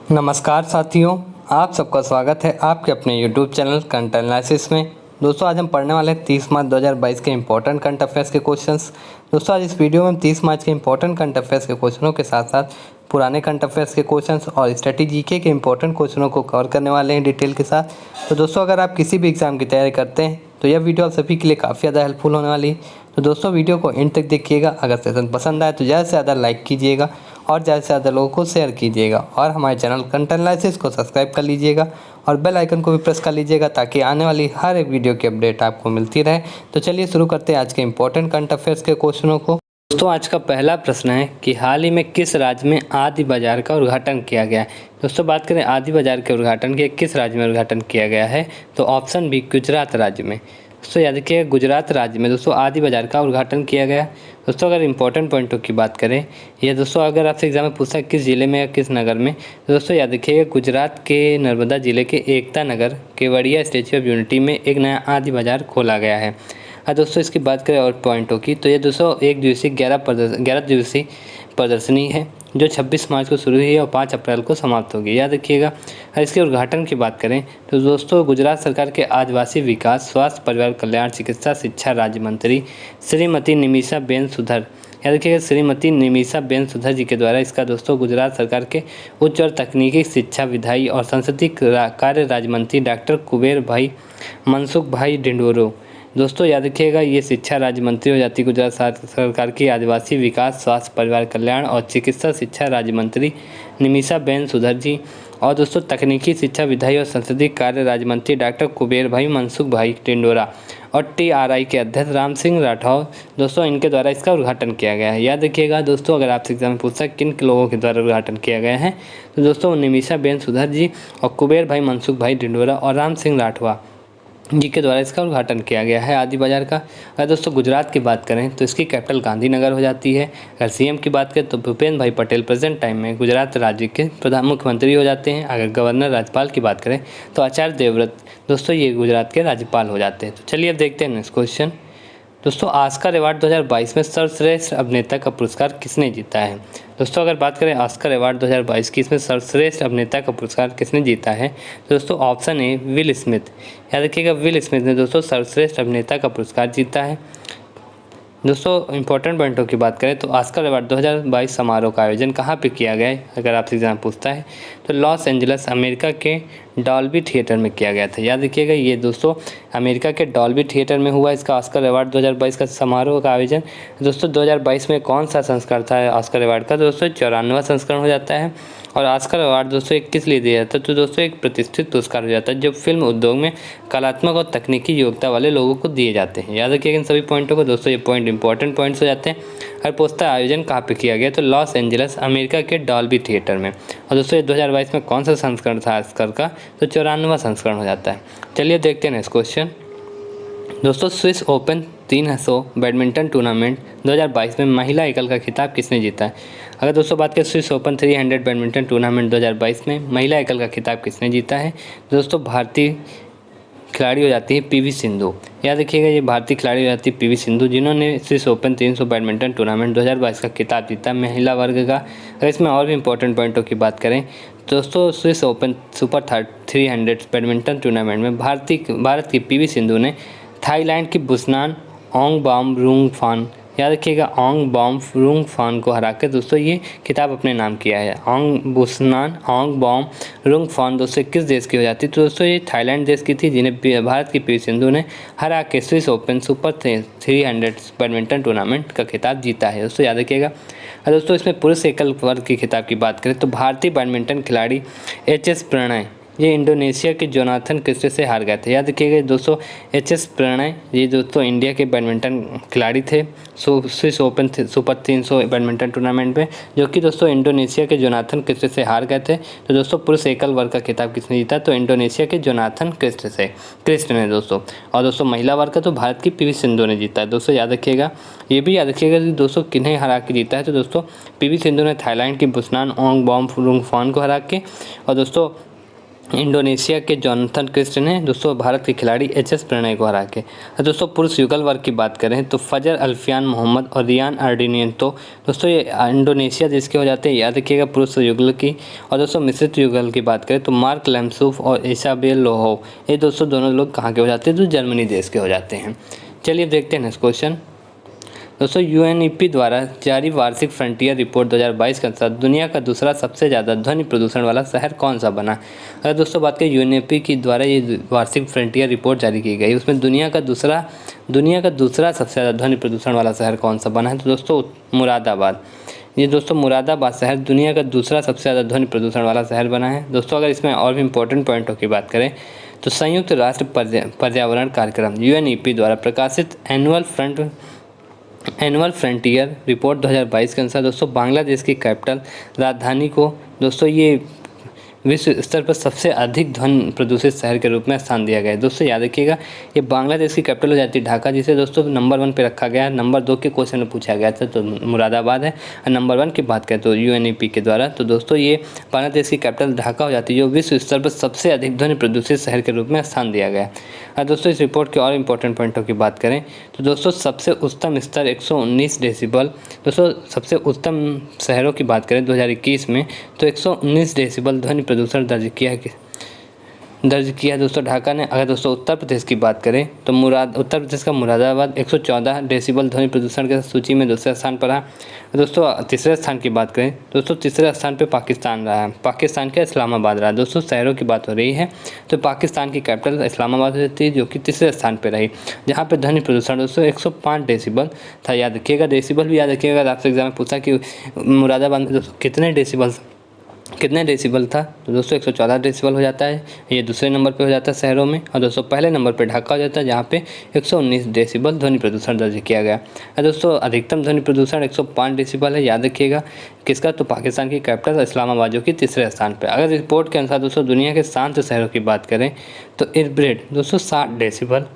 नमस्कार साथियों, आप सबका स्वागत है आपके अपने YouTube चैनल कंटेंट एनालिसिस में। दोस्तों आज हम पढ़ने वाले हैं 30 मार्च 2022 के इंपॉर्टेंट करंट अफेयर्स के क्वेश्चंस। दोस्तों आज इस वीडियो में हम 30 मार्च के इंपॉर्टेंट करंट अफेयर्स के क्वेश्चनों के साथ साथ पुराने करंट अफेयर्स के क्वेश्चंस और स्ट्रेटेजी के इंपॉर्टेंट क्वेश्चनों को कवर करने वाले हैं डिटेल के साथ। तो दोस्तों अगर आप किसी भी एग्ज़ाम की तैयारी करते हैं तो यह वीडियो आप सभी के लिए काफ़ी ज़्यादा हेल्पफुल होने वाली है। तो दोस्तों वीडियो को एंड तक देखिएगा। अगर सेशन पसंद आए तो ज़्यादा से ज़्यादा लाइक कीजिएगा और ज़्यादा से ज़्यादा लोगों को शेयर कीजिएगा और हमारे चैनल कंटेंट एनालिसिस को सब्सक्राइब कर लीजिएगा और बेल आइकन को भी प्रेस कर लीजिएगा ताकि आने वाली हर एक वीडियो की अपडेट आपको मिलती रहे। तो चलिए शुरू करते हैं आज के इंपॉर्टेंट करंट अफेयर्स के क्वेश्चनों को। दोस्तों आज का पहला प्रश्न है कि हाल ही में किस राज्य में आदि बाजार का उद्घाटन किया गया है। दोस्तों बात करें आदि बाजार के उद्घाटन के किस राज्य में उद्घाटन किया गया है तो ऑप्शन बी गुजरात राज्य में। दोस्तों याद रखिएगा गुजरात राज्य में दोस्तों आदि बाजार का उद्घाटन किया गया। दोस्तों अगर इंपॉर्टेंट पॉइंटों की बात करें या दोस्तों अगर आपसे एग्जाम में पूछा किस ज़िले में या किस नगर में तो दोस्तों याद रखिएगा गुजरात के नर्मदा ज़िले के Ekta Nagar Kevadia statue of unity में एक नया आदि बाजार खोला गया है। दोस्तों इसकी बात करें और पॉइंटों की तो ये दोस्तों 11 दिवसीय प्रदर्शनी है जो 26 मार्च को शुरू हुई है और 5 अप्रैल को समाप्त होगी। याद रखिएगा। इसके उद्घाटन की बात करें तो दोस्तों गुजरात सरकार के आदिवासी विकास, स्वास्थ्य, परिवार कल्याण, चिकित्सा, शिक्षा राज्य मंत्री श्रीमती निमिषा बेन सुधर, याद रखिएगा श्रीमती निमिषा बेन सुधर जी के द्वारा इसका दोस्तों गुजरात सरकार के उच्च और तकनीकी शिक्षा, विधायी और संसदीय कार्य राज्य मंत्री डॉक्टर कुबेर भाई मनसुख भाई डिंडोरो, दोस्तों याद रखिएगा ये शिक्षा राज्य मंत्री हो जाती है गुजरात सरकार की आदिवासी विकास, स्वास्थ्य, परिवार कल्याण और चिकित्सा शिक्षा राज्य मंत्री निमिषा बेन सुधर जी और दोस्तों तकनीकी शिक्षा, विधायी और संसदीय कार्य राज्य मंत्री डॉक्टर कुबेर भाई मनसुख भाई टिंडोरा और TRI के अध्यक्ष राम सिंह राठौर, दोस्तों इनके द्वारा इसका उद्घाटन किया गया है। याद रखिएगा दोस्तों अगर आपसे एग्जाम में पूछा किन लोगों के द्वारा उद्घाटन किया गया है तो दोस्तों निमिषा बेन सुधर जी और कुबेर भाई मनसुख भाई डिंडोरा और राम सिंह राठवा जी के द्वारा इसका उद्घाटन किया गया है आदि बाजार का। अगर दोस्तों गुजरात की बात करें तो इसकी कैपिटल गांधीनगर हो जाती है। अगर CM की बात करें तो भूपेंद्र भाई पटेल प्रेजेंट टाइम में गुजरात राज्य के प्रधान मुख्यमंत्री हो जाते हैं। अगर गवर्नर राज्यपाल की बात करें तो आचार्य देवव्रत दोस्तों ये गुजरात के राज्यपाल हो जाते हैं। तो चलिए अब देखते हैं नेक्स्ट क्वेश्चन। दोस्तों ऑस्कर अवार्ड 2022 में सर्वश्रेष्ठ अभिनेता का पुरस्कार किसने जीता है। दोस्तों अगर बात करें ऑस्कर अवार्ड 2022 की इसमें सर्वश्रेष्ठ अभिनेता का पुरस्कार किसने जीता है तो दोस्तों ऑप्शन ए विल स्मिथ। याद रखिएगा विल स्मिथ ने दोस्तों सर्वश्रेष्ठ अभिनेता का पुरस्कार जीता है। दोस्तों इंपॉर्टेंट पॉइंटों की बात करें तो ऑस्कर अवार्ड 2022 समारोह का आयोजन कहाँ पे किया गया है अगर आपसे एग्जाम पूछता है तो लॉस एंजल्स अमेरिका के डॉल्बी थिएटर में किया गया था। याद रखिएगा ये दोस्तों अमेरिका के डॉल्बी थिएटर में हुआ इसका ऑस्कर अवार्ड 2022 का समारोह का आयोजन। दोस्तों 2022 में कौन सा संस्करण था ऑस्कर अवार्ड का दोस्तों 94वां संस्करण हो जाता है। और ऑस्कर अवार्ड दोस्तों एक किस लिए दिया जाता है तो दोस्तों एक प्रतिष्ठित पुरस्कार हो जाता है जो फिल्म उद्योग में कलात्मक और तकनीकी योग्यता वाले लोगों को दिए जाते हैं। याद रखिएगा इन सभी पॉइंटों को दोस्तों ये पॉइंट इंपॉर्टेंट पॉइंट्स हो जाते हैं। और पूछता आयोजन कहाँ पे किया गया तो लॉस एंजल्स अमेरिका के डॉल्बी थिएटर में। और दोस्तों ये 2022 में कौन सा संस्करण था ऑस्कर का तो 94वां संस्करण हो जाता है। चलिए देखते हैं नेक्स्ट क्वेश्चन। दोस्तों स्विस ओपन 300 बैडमिंटन टूर्नामेंट 2022 में महिला एकल का खिताब किसने जीता है। अगर दोस्तों बात करें स्विस ओपन 300 बैडमिंटन टूर्नामेंट 2022 में महिला एकल का खिताब किसने जीता है दोस्तों भारतीय खिलाड़ी हो जाती है PV सिंधु। याद रखिएगा ये भारतीय खिलाड़ी हो जाती है PV सिंधु जिन्होंने स्विस ओपन 300 बैडमिंटन टूर्नामेंट 2022 का खिताब जीता महिला वर्ग का। अगर इसमें और भी इंपॉर्टेंट पॉइंटों की बात करें दोस्तों Swiss open super 300 badminton tournament में भारत की PV सिंधु ने थाईलैंड की बुसनान ओंगबॉम याद रखिएगा ओंगबॉम को हरा के दोस्तों ये खिताब अपने नाम किया है। ओंगबॉम दोस्तों किस देश की हो जाती है तो दोस्तों ये थाईलैंड देश की थी जिन्हें भारत की PV सिंधु ने हरा के Swiss open super 300 badminton tournament का खिताब जीता है। दोस्तों याद रखिएगा। और दोस्तों इसमें पुरुष एकल वर्ग की खिताब की बात करें तो भारतीय बैडमिंटन खिलाड़ी HS प्रणय ये इंडोनेशिया के जोनाथन क्रिस्टे से हार गए थे। याद रखिएगा दोस्तों HS प्रणय ये दोस्तों इंडिया के बैडमिंटन खिलाड़ी थे Swiss open super 300 badminton tournament में जो कि दोस्तों इंडोनेशिया के जोनाथन क्रिस्टे से हार गए थे। तो दोस्तों पुरुष एकल वर्ग का खिताब किसने जीता तो इंडोनेशिया के जोनाथन क्रिस्ट ने दोस्तों। और दोस्तों महिला वर्ग का तो भारत की PV सिंधु ने जीता है। दोस्तों याद रखिएगा ये भी याद रखिएगा कि दोस्तों किन्हें हरा के जीता है तो दोस्तों PV सिंधु ने थाईलैंड की बुसनान ओंगबॉम को हरा के और दोस्तों इंडोनेशिया के जोनाथन क्रिस्ट ने दोस्तों भारत के खिलाड़ी एच.एस. प्रणय को हरा के। दोस्तों पुरुष युगल वर्ग की बात करें तो फजर अल्फियान मोहम्मद और रियान आर्डिनियंतो दोस्तों ये इंडोनेशिया देश के हो जाते हैं, याद रखिएगा पुरुष युगल की। और दोस्तों मिश्रित युगल की बात करें तो मार्क लैम्सूफ और इसाबेल लोहो, ये दोस्तों दोनों लोग कहाँ के हो जाते हैं, तो जर्मनी देश के हो जाते हैं। चलिए देखते हैं नेक्स्ट क्वेश्चन। दोस्तों यूएनईपी द्वारा जारी वार्षिक फ्रंटियर रिपोर्ट 2022 के अनुसार दुनिया का दूसरा सबसे ज़्यादा ध्वनि प्रदूषण वाला शहर कौन सा बना। अगर दोस्तों बात करें यूएनईपी की द्वारा ये वार्षिक फ्रंटियर रिपोर्ट जारी की गई, उसमें दुनिया का दूसरा सबसे ज़्यादा ध्वनि प्रदूषण वाला शहर कौन सा बना है, तो दोस्तों मुरादाबाद। ये दोस्तों मुरादाबाद शहर दुनिया का दूसरा सबसे ज़्यादा ध्वनि प्रदूषण वाला शहर बना है। दोस्तों अगर इसमें और भी इंपॉर्टेंट पॉइंटों की बात करें तो संयुक्त राष्ट्र पर्यावरण कार्यक्रम यूएनईपी द्वारा प्रकाशित एनुअल फ्रंटियर रिपोर्ट 2022 के अनुसार दोस्तों बांग्लादेश की कैपिटल राजधानी को दोस्तों ये विश्व स्तर पर सबसे अधिक ध्वनि प्रदूषित शहर के रूप में स्थान दिया गया है। दोस्तों याद रखिएगा ये बांग्लादेश की कैपिटल हो जाती है ढाका, जिसे दोस्तों नंबर 1 पे रखा गया है। नंबर 2 के क्वेश्चन में पूछा गया था तो मुरादाबाद है, और नंबर 1 की बात करें तो यूएनईपी के द्वारा तो दोस्तों ये बांग्लादेश की कैपिटल ढाका हो जाती है, जो विश्व स्तर पर सबसे अधिक ध्वनि प्रदूषित शहर के रूप में स्थान दिया गया है। और दोस्तों इस रिपोर्ट के और इंपॉर्टेंट पॉइंटों की बात करें तो दोस्तों सबसे उच्चतम स्तर 119 डेसिबल। दोस्तों सबसे उच्चतम शहरों की बात करें 2021 में तो 119 डेसिबल ध्वनि प्रदूषण दर्ज किया दोस्तों ढाका ने। अगर दोस्तों उत्तर प्रदेश की बात करें तो उत्तर प्रदेश का मुरादाबाद 114 डेसिबल ध्वनि प्रदूषण के सूची में दूसरे स्थान पर रहा। दोस्तों तीसरे स्थान की बात करें दोस्तों तीसरे स्थान पर पाकिस्तान रहा है, पाकिस्तान का इस्लामाबाद रहा। दोस्तों शहरों की बात हो रही है तो पाकिस्तान की कैपिटल इस्लामाबाद रहती है, जो कि तीसरे स्थान पर रही, जहाँ पर ध्वनि प्रदूषण दोस्तों 105 डेसिबल था। याद रखिएगा डेसिबल भी याद रखिएगा, अगर आपसे एग्जाम में पूछा कि मुरादाबाद में दोस्तों कितने डेसिबल था तो दोस्तों 114 डेसिबल हो जाता है, ये दूसरे नंबर पे हो जाता है शहरों में। और दोस्तों पहले नंबर पे ढाका हो जाता है, जहाँ पे 119 डेसिबल ध्वनि प्रदूषण दर्ज किया गया। और दोस्तों अधिकतम ध्वनि प्रदूषण 105 डेसिबल है, याद रखिएगा किसका, तो पाकिस्तान की कैपिटल इस्लामाबाद जो कि तीसरे स्थान पर। अगर रिपोर्ट के अनुसार दोस्तों दुनिया के शांत शहरों की बात करें तो इरबिड दोस्तों 60 डेसिबल,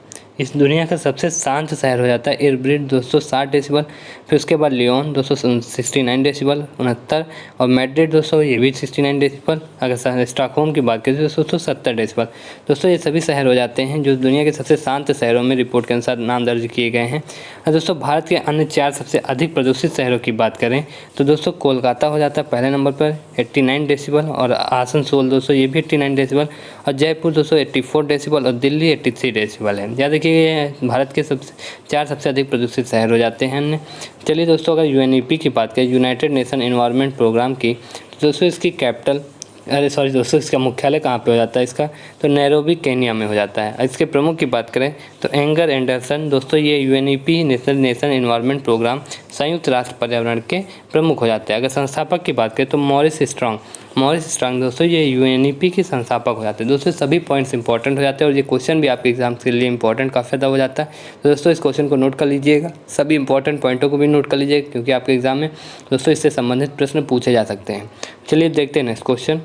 इस दुनिया का सबसे शांत शहर हो जाता है इरबिड दोस्तों 60 डेसिबल। फिर उसके बाद लियोन दोस्तों 69 डेसिबल 69, और मैड्रिड दोस्तों ये भी 69 डेसिबल। अगर स्टॉकहोम की बात करें तो दोस्तों 70 डेसिबल। दोस्तों ये सभी शहर हो जाते हैं जो दुनिया के सबसे शांत शहरों में रिपोर्ट के अनुसार नाम दर्ज किए गए हैं। और दोस्तों भारत के अन्य 4 सबसे अधिक प्रदूषित शहरों की बात करें तो दोस्तों कोलकाता हो जाता है पहले नंबर पर 89 डेसिबल, और आसनसोल दोस्तों ये भी 89 डेसिबल, और जयपुर दोस्तों 84 डेसिबल, और दिल्ली 83 डेसिबल है। याद रखिए ये भारत के 4 सबसे अधिक प्रदूषित शहर हो जाते हैं अन्य। चलिए दोस्तों अगर यूएनईपी की बात करें यूनाइटेड नेशन एनवायरनमेंट प्रोग्राम की तो दोस्तों इसकी कैपिटल दोस्तों इसका मुख्यालय कहाँ पे हो जाता है इसका, तो नैरोबी केन्या में हो जाता है। इसके प्रमुख की बात करें तो एंगर एंडरसन दोस्तों ये यूएनईपी नेशन एनवायरनमेंट प्रोग्राम संयुक्त राष्ट्र पर्यावरण के प्रमुख हो जाते हैं। अगर संस्थापक की बात करें तो मॉरिस स्ट्रांग दोस्तों ये यूएनईपी के संस्थापक हो जाते हैं। दोस्तों सभी पॉइंट्स इंपॉर्टेंट हो जाते हैं और ये क्वेश्चन भी आपके एग्जाम के लिए इंपॉर्टेंट काफ़ी ज़्यादा हो जाता है। तो दोस्तों इस क्वेश्चन को नोट कर लीजिएगा, सभी इंपॉर्टेंट पॉइंटों को भी नोट कर लीजिएगा, क्योंकि आपके एग्जाम में दोस्तों इससे संबंधित प्रश्न पूछे जा सकते हैं। चलिए देखते हैं नेक्स्ट क्वेश्चन।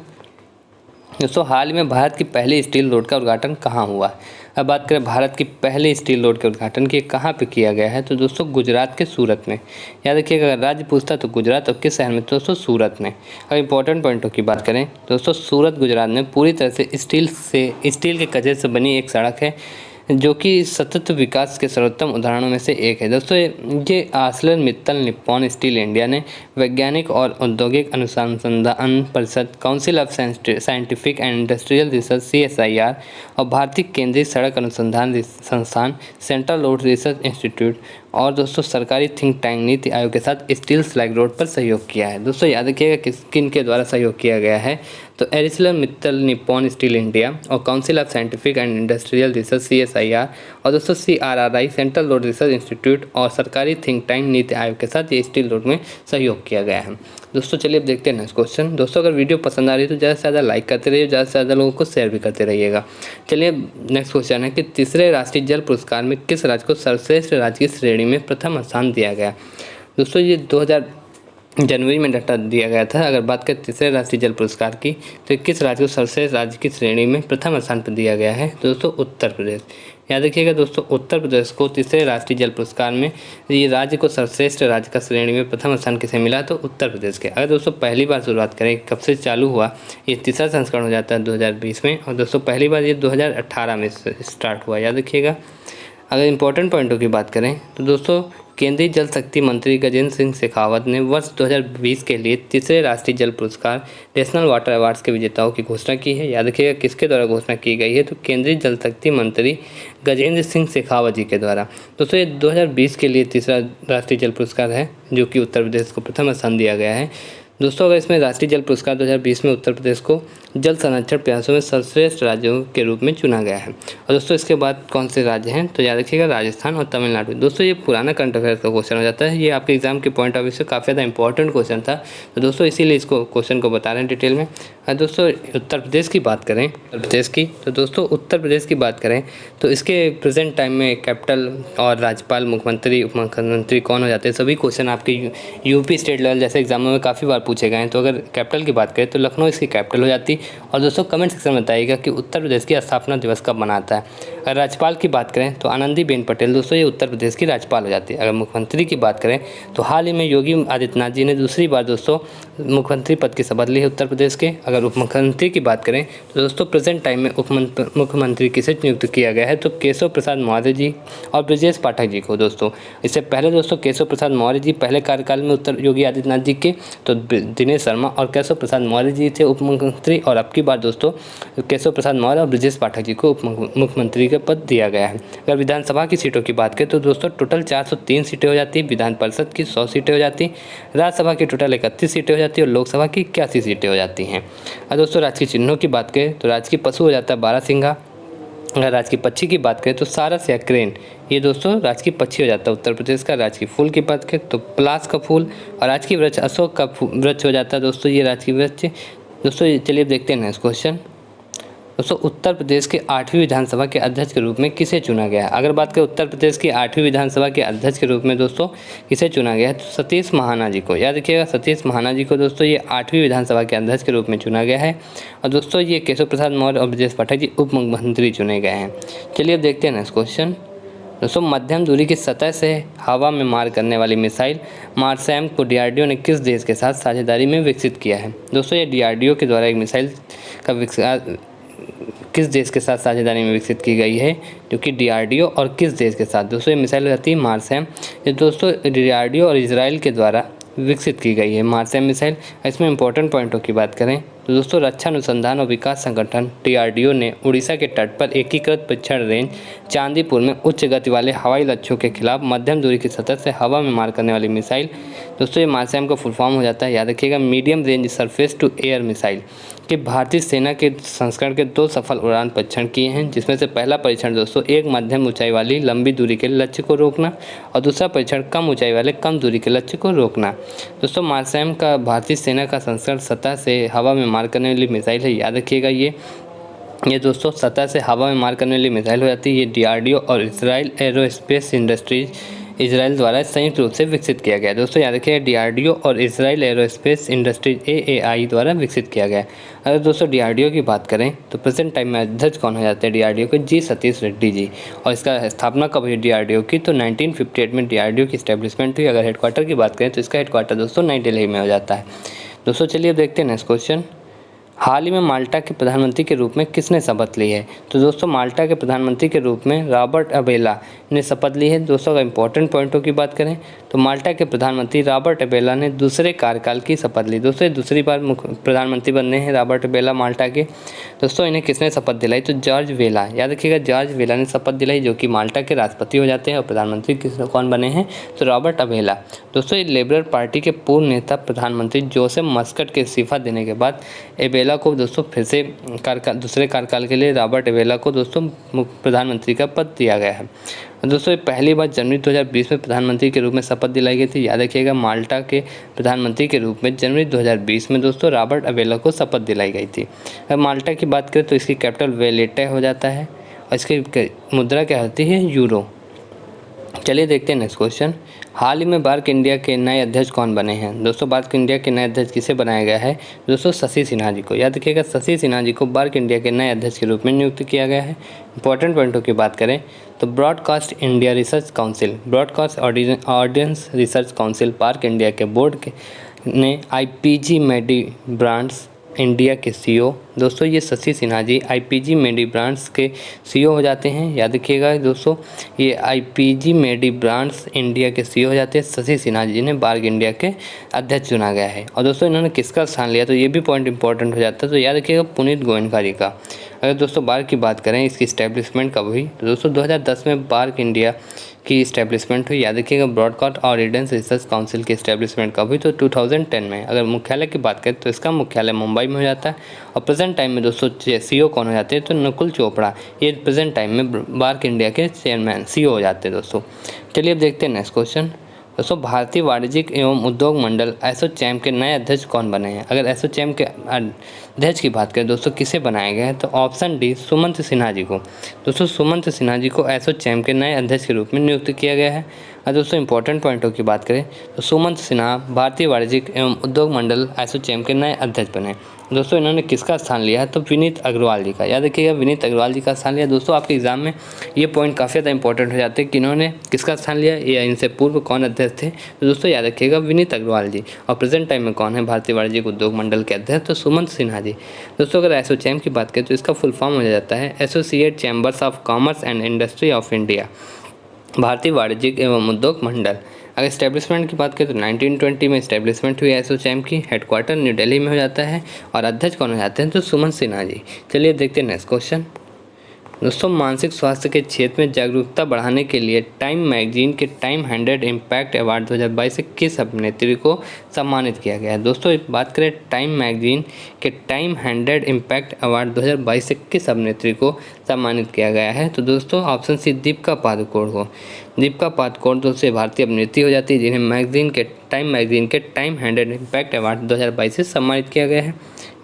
दोस्तों हाल में भारत की पहली स्टील रोड का उद्घाटन कहाँ हुआ। अब बात करें भारत की पहली स्टील रोड के उद्घाटन की कहाँ पे किया गया है, तो दोस्तों गुजरात के सूरत में। याद रखिएगा अगर राज्य पूछता तो गुजरात, और किस शहर में, दोस्तों सूरत में। अब इंपॉर्टेंट पॉइंटों की बात करें दोस्तों सूरत गुजरात में पूरी तरह से स्टील के कचरे से बनी एक सड़क है, जो कि सतत विकास के सर्वोत्तम उदाहरणों में से एक है। दोस्तों ये आर्सलर मित्तल निप्पॉन स्टील इंडिया ने वैज्ञानिक और औद्योगिक अनुसंधान परिषद, council of scientific and industrial research CSIR, और भारतीय केंद्रीय सड़क अनुसंधान संस्थान, सेंट्रल रोड रिसर्च इंस्टीट्यूट, और दोस्तों सरकारी थिंक टैंक नीति आयोग के साथ स्टील स्लैग रोड पर सहयोग किया है। दोस्तों याद रखिएगा किन के द्वारा सहयोग किया गया है, तो एरिसलर मित्तल निप्पॉन स्टील इंडिया, और council of scientific and industrial research CSIR, और दोस्तों CRRI central road research institute, और सरकारी थिंक टैंक नीति आयोग के साथ ये स्टील रोड में सहयोग किया गया है। दोस्तों चलिए अब देखते हैं नेक्स्ट क्वेश्चन। दोस्तों अगर वीडियो पसंद आ रही है तो ज़्यादा से ज़्यादा लाइक करते रहिए, ज़्यादा से ज़्यादा लोगों को शेयर भी करते रहिएगा। चलिए नेक्स्ट क्वेश्चन है कि तीसरे राष्ट्रीय जल पुरस्कार में किस राज्य को सर्वश्रेष्ठ राज्य की श्रेणी में प्रथम स्थान दिया गया। दोस्तों ये जनवरी में डाटा दिया गया था। अगर बात करें तीसरे राष्ट्रीय जल पुरस्कार की, तो किस राज्य को सर्वश्रेष्ठ राज्य की श्रेणी में प्रथम स्थान पर दिया गया है? दोस्तों उत्तर प्रदेश। याद रखिएगा दोस्तों, उत्तर प्रदेश को तीसरे राष्ट्रीय जल पुरस्कार में ये राज्य को सर्वश्रेष्ठ राज्य का श्रेणी में प्रथम स्थान किसे मिला? तो उत्तर प्रदेश के। अगर दोस्तों पहली बार शुरुआत करें कब से चालू हुआ, ये तीसरा संस्करण हो जाता है 2020 में, और दोस्तों पहली बार ये 2018 में स्टार्ट हुआ, याद रखिएगा। अगर इम्पोर्टेंट पॉइंटों की बात करें तो दोस्तों केंद्रीय जल शक्ति मंत्री गजेंद्र सिंह शेखावत ने वर्ष 2020 के लिए तीसरे राष्ट्रीय जल पुरस्कार नेशनल वाटर अवार्ड्स के विजेताओं की घोषणा की है। याद रखिएगा किसके द्वारा घोषणा की गई है? तो केंद्रीय जल शक्ति मंत्री गजेंद्र सिंह शेखावत जी के द्वारा। दोस्तों ये 2020 के लिए तीसरा राष्ट्रीय जल पुरस्कार है जो कि उत्तर प्रदेश को प्रथम स्थान दिया गया है। दोस्तों अगर इसमें राष्ट्रीय जल पुरस्कार 2020 में उत्तर प्रदेश को जल संरक्षण प्रयासों में सर्वश्रेष्ठ राज्यों के रूप में चुना गया है। और दोस्तों इसके बाद कौन से राज्य हैं? तो याद रखिएगा राजस्थान और तमिलनाडु। दोस्तों ये पुराना करंट अफेयर्स का क्वेश्चन हो जाता है, ये आपके एग्जाम के पॉइंट ऑफ व्यू से काफ़ी ज़्यादा इंपॉर्टेंट क्वेश्चन था, तो दोस्तों इसीलिए इसको क्वेश्चन को बता रहे हैं डिटेल में। दोस्तों उत्तर प्रदेश की बात करें, तो दोस्तों उत्तर प्रदेश की बात करें तो इसके प्रेजेंट टाइम में कैपिटल और राज्यपाल, मुख्यमंत्री, उप मुख्यमंत्री कौन हो जाते हैं? सभी क्वेश्चन आपके यूपी स्टेट लेवल जैसे एग्जामों में काफ़ी बार पूछे गए हैं। तो अगर कैपिटल की बात करें तो लखनऊ इसकी कैपिटल हो जाती। और दोस्तों कमेंट सेक्शन में बताइएगा कि उत्तर प्रदेश की स्थापना दिवस कब मनाता है। अगर राज्यपाल की बात करें तो आनंदीबेन पटेल दोस्तों ये उत्तर प्रदेश की राज्यपाल हो जाती है। अगर मुख्यमंत्री की बात करें तो हाल ही में योगी आदित्यनाथ जी ने दूसरी बार दोस्तों मुख्यमंत्री पद की शपथ ली है उत्तर प्रदेश के। अगर उप मुख्यमंत्री की बात करें तो दोस्तों प्रेजेंट टाइम में मुख्यमंत्री किसे नियुक्त किया गया है? तो केशव प्रसाद मौर्य जी और ब्रजेश पाठक जी को। दोस्तों इससे पहले दोस्तों केशव प्रसाद मौर्य जी पहले कार्यकाल में उत्तर योगी आदित्यनाथ जी के, तो दिनेश शर्मा और केशव प्रसाद मौर्य जी थे उप मुख्यमंत्री, और अब की बार दोस्तों केशव प्रसाद मौर्य और ब्रजेश पाठक जी को उप मुख्यमंत्री का पद दिया गया है। अगर विधानसभा की सीटों की बात करें तो दोस्तों टोटल 403 सीटें हो जाती है, विधान परिषद की 100 सीटें हो जाती, राज्यसभा की टोटल 31 सीटें हो जाती है और लोकसभा की 81 सीटें हो जाती हैं। और दोस्तों राजकीय चिन्हों की बात करें तो राजकीय पशु हो जाता है बारहसिंघा। अगर राजकीय पक्षी की बात करें तो सारस या क्रेन, ये दोस्तों राजकीय पक्षी हो जाता है उत्तर प्रदेश का। राजकीय फूल की बात करें तो पलाश का फूल, और राजकीय वृक्ष अशोक का वृक्ष हो जाता है दोस्तों, ये राजकीय वृक्ष। दोस्तों चलिए देखते हैं नेक्स्ट क्वेश्चन। दोस्तों उत्तर प्रदेश के 8वीं विधानसभा के अध्यक्ष के रूप में किसे चुना गया है? अगर बात करें उत्तर प्रदेश की 8वीं विधानसभा के अध्यक्ष के रूप में दोस्तों किसे चुना गया है? तो सतीश महाना जी को। याद रखिएगा सतीश महाना जी को दोस्तों ये 8वीं विधानसभा के अध्यक्ष के रूप में चुना गया है। और दोस्तों ये केशव प्रसाद मौर्य और ब्रजेश पाठक जी उप मुख्यमंत्री चुने गए हैं। चलिए अब देखते हैं नेक्स्ट क्वेश्चन। दोस्तों मध्यम दूरी की सतह से हवा में मार करने वाली मिसाइल मारसैम को डीआरडीओ ने किस देश के साथ साझेदारी में विकसित किया है? दोस्तों ये डीआरडीओ के द्वारा एक मिसाइल का किस देश के साथ साझेदारी में विकसित की गई है? जो कि डीआरडीओ और किस देश के साथ? दोस्तों ये मिसाइल हो जाती है मारसैम, ये दोस्तों डीआरडीओ और इजराइल के द्वारा विकसित की गई है मारसैम मिसाइल। इसमें इंपॉर्टेंट पॉइंटों की बात करें तो दोस्तों रक्षा अनुसंधान और विकास संगठन डीआरडीओ ने उड़ीसा के तट पर एकीकृत परीक्षण रेंज चांदीपुर में उच्च गति वाले हवाई लक्ष्यों के खिलाफ मध्यम दूरी की सतह से हवा में मार करने वाली मिसाइल, दोस्तों ये मारसैम का फुल फॉर्म हो जाता है, याद रखिएगा medium range surface to air missile, कि भारतीय सेना के संस्करण के 2 सफल उड़ान परीक्षण किए हैं, जिसमें से पहला परीक्षण दोस्तों एक मध्यम ऊंचाई वाली लंबी दूरी के लक्ष्य को रोकना और दूसरा परीक्षण कम ऊंचाई वाले कम दूरी के लक्ष्य को रोकना। दोस्तों मारसैम का भारतीय सेना का संस्करण सतह से हवा में मार करने वाली मिसाइल है, याद रखिएगा ये दोस्तों सतह से हवा में मार करने वाली मिसाइल हो जाती है। ये डीआरडीओ और इसराइल एरोस्पेस इंडस्ट्रीज इजराइल द्वारा संयुक्त रूप से विकसित किया गया है। दोस्तों याद रखिए डीआरडीओ और इसराइल एरोस्पेस इंडस्ट्रीज एएआई द्वारा विकसित किया गया है। अगर दोस्तों डीआरडीओ की बात करें तो प्रेजेंट टाइम में अध्यक्ष कौन हो जाते हैं डीआरडीओ के? जी सतीश रेड्डी जी। और इसका स्थापना कब हुई डीआरडीओ की? तो 1958 में डीआरडीओ की स्टैब्लिशमेंट हुई। अगर हेडक्वार्टर की बात करें तो इसका हेडक्वार्टर दोस्तों नई दिल्ली में हो जाता है। दोस्तों चलिए अब देखते हैं नेक्स्ट क्वेश्चन। हाल ही में माल्टा के प्रधानमंत्री के रूप में किसने शपथ ली है? तो दोस्तों माल्टा के प्रधानमंत्री के रूप में रॉबर्ट अबेला ने शपथ ली है। दोस्तों अगर इंपॉर्टेंट पॉइंटों की बात करें तो माल्टा के प्रधानमंत्री रॉबर्ट अबेला ने दूसरे कार्यकाल की शपथ ली। दोस्तों दूसरी बार प्रधानमंत्री बनने हैं रॉबर्ट अबेला माल्टा के। दोस्तों इन्हें किसने शपथ दिलाई? तो जॉर्ज वेला, याद रखिएगा जॉर्ज वेला ने शपथ दिलाई, जो कि माल्टा के राष्ट्रपति हो जाते हैं। और प्रधानमंत्री कौन बने हैं? तो रॉबर्ट अबेला। दोस्तों ये लेबर पार्टी के पूर्व नेता प्रधानमंत्री जोसेफ मस्कट के इस्तीफा देने के बाद एबेला को दोस्तों फिर से दूसरे कार्यकाल के लिए रॉबर्ट अबेला को दोस्तों प्रधानमंत्री का पद दिया गया है। दोस्तों ये पहली बार जनवरी 2020 में प्रधानमंत्री के रूप में शपथ दिलाई गई थी। याद रखिएगा माल्टा के प्रधानमंत्री के रूप में जनवरी 2020 में दोस्तों रॉबर्ट अबेला को शपथ दिलाई गई थी। अगर माल्टा की बात करें तो इसकी कैपिटल वेलेटा हो जाता है और इसकी मुद्रा क्या होती है? यूरो। चलिए देखते हैं नेक्स्ट क्वेश्चन। हाल ही में बार्क इंडिया के नए अध्यक्ष कौन बने हैं? दोस्तों बार्क इंडिया के नए अध्यक्ष किसे बनाया गया है? दोस्तों शशि सिन्हा जी को। याद रखिएगा, शशि सिन्हा जी को बार्क इंडिया के नए अध्यक्ष के रूप में नियुक्त किया गया है। इंपॉर्टेंट पॉइंटों की बात करें तो broadcast India research council, broadcast audience research council BARC India के बोर्ड ने IPG मेडी ब्रांड्स इंडिया के CEO, दोस्तों ये Shashi Sinha ji IPG Mediabrands के CEO हो जाते हैं। याद रखिएगा दोस्तों, ये IPG मेडी ब्रांड्स इंडिया के CEO हो जाते हैं। शशि सिन्हा जी ने बार्क इंडिया के अध्यक्ष चुना गया है। और दोस्तों इन्होंने किसका स्थान लिया, तो ये भी पॉइंट इंपॉर्टेंट हो जाता है। तो याद रखिएगा पुनीत गोयनका जी का। अगर दोस्तों बार्क की बात करें, इसकी इस्टेब्लिशमेंट कब हुई, तो दोस्तों 2010 में बार्क इंडिया की इस्टेब्लिशमेंट हुई। याद रखिएगा ब्रॉडकास्ट ऑडियंस रिसर्च काउंसिल की इस्टेब्लिशमेंट कब हुई, तो 2010 में। अगर मुख्यालय की बात करें तो इसका मुख्यालय मुंबई में हो जाता है। और प्रेजेंट टाइम में दोस्तों CEO कौन हो जाते हैं, तो नकुल चोपड़ा, ये प्रेजेंट टाइम में बार्क इंडिया के चेयरमैन CEO हो जाते हैं दोस्तों। चलिए अब देखते हैं नेक्स्ट क्वेश्चन। दोस्तों भारतीय वाणिज्यिक एवं उद्योग मंडल एसोचैम के नए अध्यक्ष कौन बने हैं? अगर एसोचैम के अध्यक्ष की बात करें दोस्तों किसे बनाया गया है, तो ऑप्शन डी सुमंत सिन्हा जी को। दोस्तों सुमंत सिन्हा जी को एसोचैम के नए अध्यक्ष के रूप में नियुक्त किया गया है। और दोस्तों इंपॉर्टेंट पॉइंटों की बात करें तो सुमंत सिन्हा भारतीय वाणिज्यिक एवं उद्योग मंडल एसोचैम के नए अध्यक्ष बने। दोस्तों इन्होंने किसका स्थान लिया है, तो विनीत अग्रवाल जी का। याद रखिएगा विनीत अग्रवाल जी का स्थान लिया। दोस्तों आपके एग्जाम में ये पॉइंट काफ़ी ज़्यादा इंपॉर्टेंट हो जाते हैं कि इन्होंने किसका स्थान लिया या इनसे पूर्व कौन अध्यक्ष थे। तो दोस्तों याद रखिएगा विनीत अग्रवाल जी। और प्रेजेंट टाइम में कौन है भारतीय वाणिज्यिक उद्योग मंडल के अध्यक्ष, तो सुमंत सिन्हा जी। दोस्तों अगर एसोचैम की बात करें तो इसका फुल फॉर्म हो जाता है associate chambers of commerce and industry of India, भारतीय वाणिज्यिक एवं उद्योग मंडल। अगर इस्टेब्लिशमेंट की बात करें तो 1920 में इस्टेब्लिशमेंट हुई एसोचैम की। हेडक्वार्टर न्यू दिल्ली में हो जाता है। और अध्यक्ष कौन हो जाते हैं, तो सुमन सिन्हा जी। चलिए देखते हैं नेक्स्ट क्वेश्चन। दोस्तों मानसिक स्वास्थ्य के क्षेत्र में जागरूकता बढ़ाने के लिए टाइम मैगजीन के टाइम 100 इम्पैक्ट अवार्ड 2022 से किस अभिनेत्री को सम्मानित किया गया है? दोस्तों बात करें टाइम मैगजीन के टाइम 100 इम्पैक्ट अवार्ड 2022 से किस अभिनेत्री को सम्मानित किया गया है, तो दोस्तों ऑप्शन सी दीपिका पादुकोण को। दीपिका पादुकोण दोस्तों भारतीय अभिनेत्री हो जाती है जिन्हें मैगजीन के टाइम 100 इम्पैक्ट अवार्ड 2022 से सम्मानित किया गया है।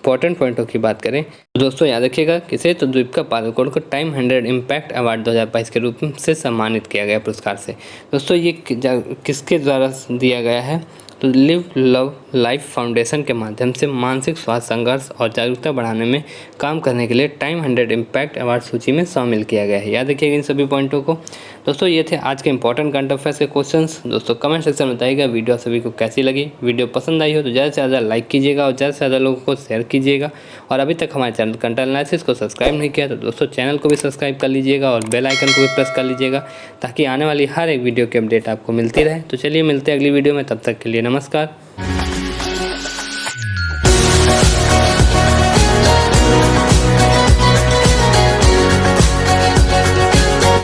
इंपॉर्टेंट पॉइंटों की बात करें तो दोस्तों याद रखिएगा किसे, तो दीपिका पादुकोण को टाइम 100 इम्पैक्ट अवार्ड 2022 के रूप से सम्मानित किया गया पुरस्कार से। दोस्तों ये किसके द्वारा दिया गया है, तो लिव लव लाइफ फाउंडेशन के माध्यम से मानसिक स्वास्थ्य संघर्ष और जागरूकता बढ़ाने में काम करने के लिए टाइम 100 इम्पैक्ट अवार्ड सूची में शामिल किया गया है। याद रखिएगा इन सभी पॉइंटों को। दोस्तों ये थे आज के इंपॉर्टेंट करंट अफेयर्स के क्वेश्चंस। दोस्तों कमेंट सेक्शन में बताइएगा वीडियो सभी को कैसी लगी। वीडियो पसंद आई हो तो ज़्यादा से ज़्यादा लाइक कीजिएगा और ज़्यादा से ज़्यादा लोगों को शेयर कीजिएगा। और अभी तक हमारे चैनल कंटेंट एनालिसिस को सब्सक्राइब नहीं किया तो दोस्तों चैनल को भी सब्सक्राइब कर लीजिएगा और बेल आइकन को भी प्रेस कर लीजिएगा ताकि आने वाली हर एक वीडियो की अपडेट आपको मिलती रहे। तो चलिए मिलते हैं अगली वीडियो में, तब तक के लिए नमस्कार।